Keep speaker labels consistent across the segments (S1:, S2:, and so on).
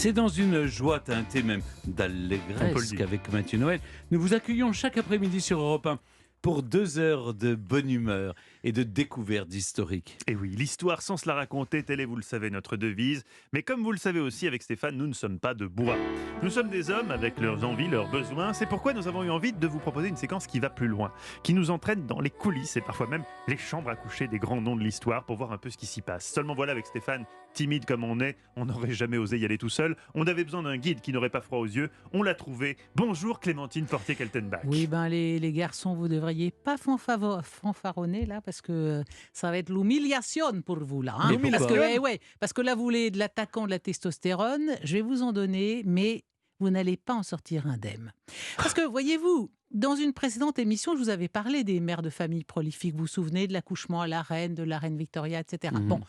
S1: C'est dans une joie teintée même d'allégresse qu'avec Mathieu Noël, nous vous accueillons chaque après-midi sur Europe 1 pour 2 heures de bonne humeur et de découverte historique.
S2: Et oui, l'histoire sans se la raconter, telle est, vous le savez, notre devise. Mais comme vous le savez aussi avec Stéphane, nous ne sommes pas de bois. Nous sommes des hommes avec leurs envies, leurs besoins. C'est pourquoi nous avons eu envie de vous proposer une séquence qui va plus loin, qui nous entraîne dans les coulisses et parfois même les chambres à coucher des grands noms de l'histoire pour voir un peu ce qui s'y passe. Seulement voilà, avec Stéphane, timide comme on est, on n'aurait jamais osé y aller tout seul. On avait besoin d'un guide qui n'aurait pas froid aux yeux. On l'a trouvé. Bonjour Clémentine Portier-Keltenbach.
S3: Oui, les garçons, vous devriez pas fanfaronner là, parce que ça va être l'humiliation pour vous là. Hein. Parce que là, vous voulez de l'attaquant de la testostérone, je vais vous en donner, mais vous n'allez pas en sortir indemne. Parce que, voyez-vous, dans une précédente émission, je vous avais parlé des mères de famille prolifiques. Vous vous souvenez de l'accouchement de la reine Victoria, etc. Bon.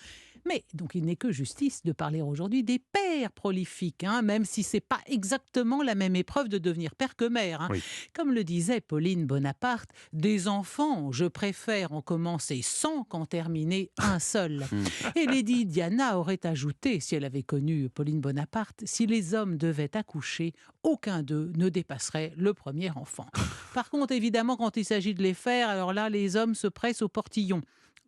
S3: Mais donc il n'est que justice de parler aujourd'hui des pères prolifiques, hein, même si c'est pas exactement la même épreuve de devenir père que mère. Hein.
S2: Oui.
S3: Comme le disait Pauline Bonaparte, des enfants, je préfère en commencer 100 qu'en terminer un seul. Et Lady Diana aurait ajouté, si elle avait connu Pauline Bonaparte, si les hommes devaient accoucher, aucun d'eux ne dépasserait le premier enfant. Par contre, évidemment, quand il s'agit de les faire, alors là, les hommes se pressent au portillon.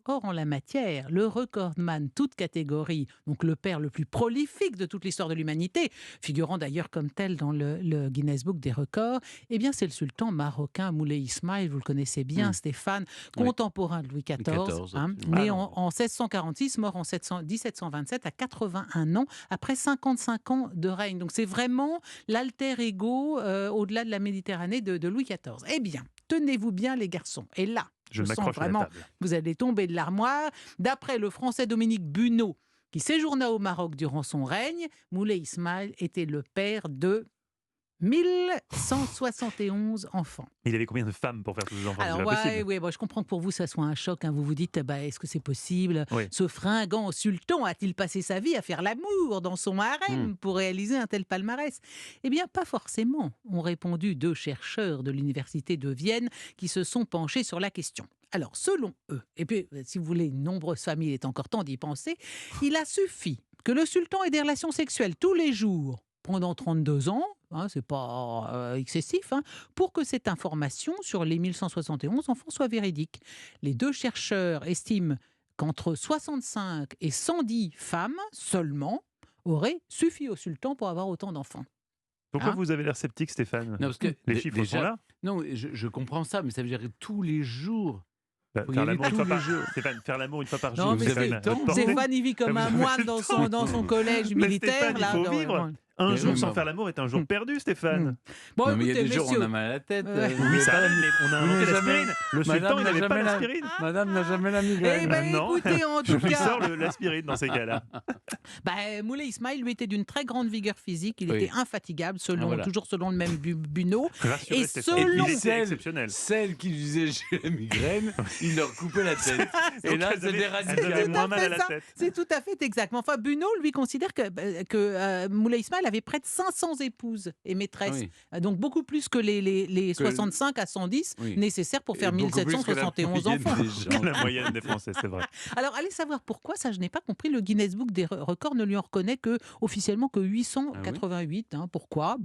S3: Or, en la matière, le recordman, toute catégorie, donc le père le plus prolifique de toute l'histoire de l'humanité, figurant d'ailleurs comme tel dans le Guinness Book des records, eh bien c'est le sultan marocain Moulay Ismail, vous le connaissez bien, Stéphane, contemporain de Louis XIV, né en 1646, mort en 1727 à 81 ans, après 55 ans de règne. Donc c'est vraiment l'alter ego au-delà de la Méditerranée de Louis XIV. Eh bien, tenez-vous bien les garçons, et là, je sens vraiment, vous allez tomber de l'armoire. D'après le français Dominique Bunot, qui séjourna au Maroc durant son règne, Moulay Ismail était le père de 1171 enfants.
S2: Il avait combien de femmes pour faire tous ces enfants?
S3: Alors, je comprends que pour vous, ça soit un choc. Hein. Vous vous dites, est-ce que c'est possible? Ce fringant sultan a-t-il passé sa vie à faire l'amour dans son harem pour réaliser un tel palmarès? Eh bien, pas forcément, ont répondu 2 chercheurs de l'université de Vienne qui se sont penchés sur la question. Alors, selon eux, et puis, si vous voulez, une nombreuse famille, il est encore temps d'y penser, il a suffi que le sultan ait des relations sexuelles tous les jours pendant 32 ans, c'est pas excessif, pour que cette information sur les 1171 enfants soit véridique. Les 2 chercheurs estiment qu'entre 65 et 110 femmes seulement auraient suffi au sultan pour avoir autant d'enfants.
S2: Pourquoi vous avez l'air sceptique, Stéphane?
S1: Non, parce que
S2: les chiffres sont là.
S1: Non, je comprends ça, mais ça veut dire que tous les jours.
S2: Faire l'amour une fois par jour. Stéphane, faire l'amour une fois par jour.
S3: Non, mais Stéphane, il vit comme un moine dans son collège militaire.
S2: Stéphane, il faut vivre. Un jour sans faire l'amour est un jour perdu, Stéphane.
S3: Bon,
S1: non, mais il y a des jours où on a mal à la tête.
S2: Oui, ça, on a inventé l'aspirine. Le sultan, il n'avait pas l'aspirine.
S1: Madame n'a jamais la migraine.
S3: Eh bien, écoutez, en tout cas...
S2: Je lui sors l'aspirine dans ces cas-là.
S3: Moulay Ismail, lui, était d'une très grande vigueur physique. Il était infatigable, toujours selon le même Bunot.
S2: Et selon... Il était exceptionnel.
S1: Celle qui disait j'ai la migraine, il leur coupait la tête. Et là, c'est des radicales.
S3: C'est tout à fait exact. Enfin, Bunot, lui, considère que Moulay Ismail avait près de 500 épouses et maîtresses. Donc beaucoup plus que les 65 à 110 nécessaires pour faire 1771 enfants.
S2: La moyenne des Français, c'est vrai.
S3: Alors, allez savoir pourquoi, ça je n'ai pas compris. Le Guinness Book des records ne lui en reconnaît officiellement que 888. Pourquoi?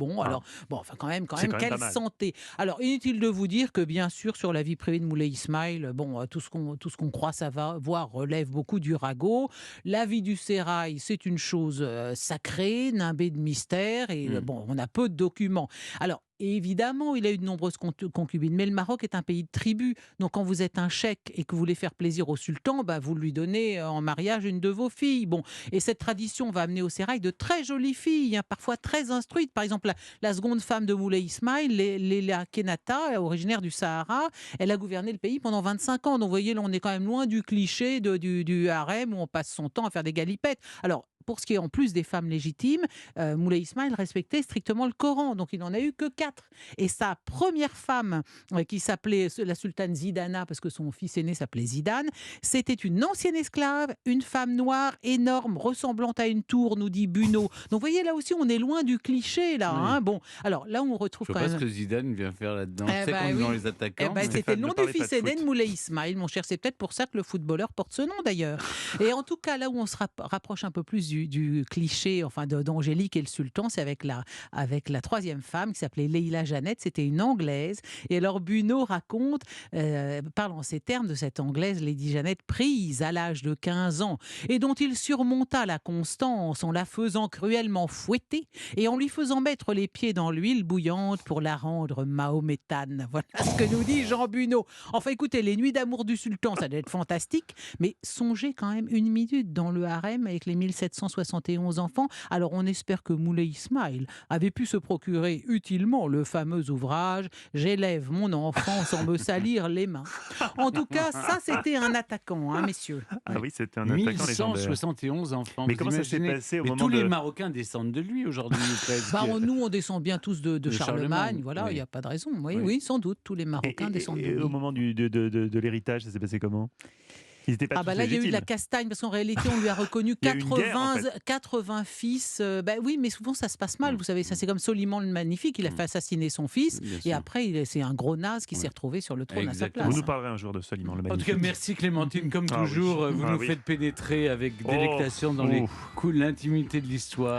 S3: Enfin quand même quelle santé. Alors, inutile de vous dire que bien sûr, sur la vie privée de Moulay Ismail, tout ce qu'on croit savoir relève beaucoup du ragot. La vie du sérail, c'est une chose sacrée, nimbée de mystère, et on a peu de documents. Alors, évidemment, il a eu de nombreuses concubines, mais le Maroc est un pays de tribus. Donc, quand vous êtes un cheikh et que vous voulez faire plaisir au sultan, vous lui donnez en mariage une de vos filles. Et cette tradition va amener au sérail de très jolies filles, parfois très instruites. Par exemple, la seconde femme de Moulay Ismail, Léla Kenata, originaire du Sahara, elle a gouverné le pays pendant 25 ans. Donc, vous voyez, là, on est quand même loin du cliché du harem où on passe son temps à faire des galipettes. Alors, pour ce qui est en plus des femmes légitimes, Moulay Ismail respectait strictement le Coran, donc il n'en a eu que 4. Et sa première femme, qui s'appelait la sultane Zidana, parce que son fils aîné s'appelait Zidane, c'était une ancienne esclave, une femme noire, énorme, ressemblant à une tour, nous dit Bunot. Donc vous voyez, là aussi, on est loin du cliché, là. Alors là, on retrouve quand même...
S1: Je sais pas ce que Zidane vient faire là-dedans. C'est comme dans les attaquants.
S3: C'était le nom du fils aîné de Moulay Ismail, mon cher. C'est peut-être pour ça que le footballeur porte ce nom, d'ailleurs. Et en tout cas, là où on se rapproche un peu plus du cliché d'Angélique et le sultan, c'est avec la troisième femme qui s'appelait Leila Jeannette, c'était une Anglaise. Et alors Bunau raconte, parle en ces termes de cette Anglaise, Lady Jeannette, prise à l'âge de 15 ans, et dont il surmonta la constance en la faisant cruellement fouetter et en lui faisant mettre les pieds dans l'huile bouillante pour la rendre mahométane. Voilà ce que nous dit Jean Bunau. Enfin écoutez, les nuits d'amour du sultan, ça doit être fantastique, mais songez quand même une minute dans le harem avec les 1771 enfants. Alors on espère que Moulay Ismail avait pu se procurer utilement le fameux ouvrage « J'élève mon enfant sans me salir les mains ». En tout cas, ça c'était un attaquant, hein, messieurs.
S2: Ah oui, c'était un attaquant légendaire.
S1: 1171 enfants.
S2: Mais comment ça s'est passé au moment
S1: tous les Marocains descendent de lui aujourd'hui.
S3: Nous, on descend bien tous de Charlemagne. Voilà, il
S1: oui.
S3: n'y a pas de raison. Oui, sans doute, tous les Marocains descendent de lui.
S2: Et au moment de l'héritage, ça s'est passé comment? Ils étaient pas tous
S3: là, il y a eu de la
S2: légitimes.
S3: castagne, parce qu'en réalité, on lui a reconnu
S2: Il y a eu une guerre, en
S3: 80 fils. Oui, mais souvent, ça se passe mal. Vous savez, ça c'est comme Soliman le Magnifique. Il a fait assassiner son fils. Et après, c'est un gros naze qui s'est retrouvé sur le trône à sa place.
S2: Vous nous parlerez un jour de Soliman le Magnifique.
S1: En tout cas, merci Clémentine. Comme toujours, vous nous faites pénétrer avec délectation dans l'intimité de l'histoire.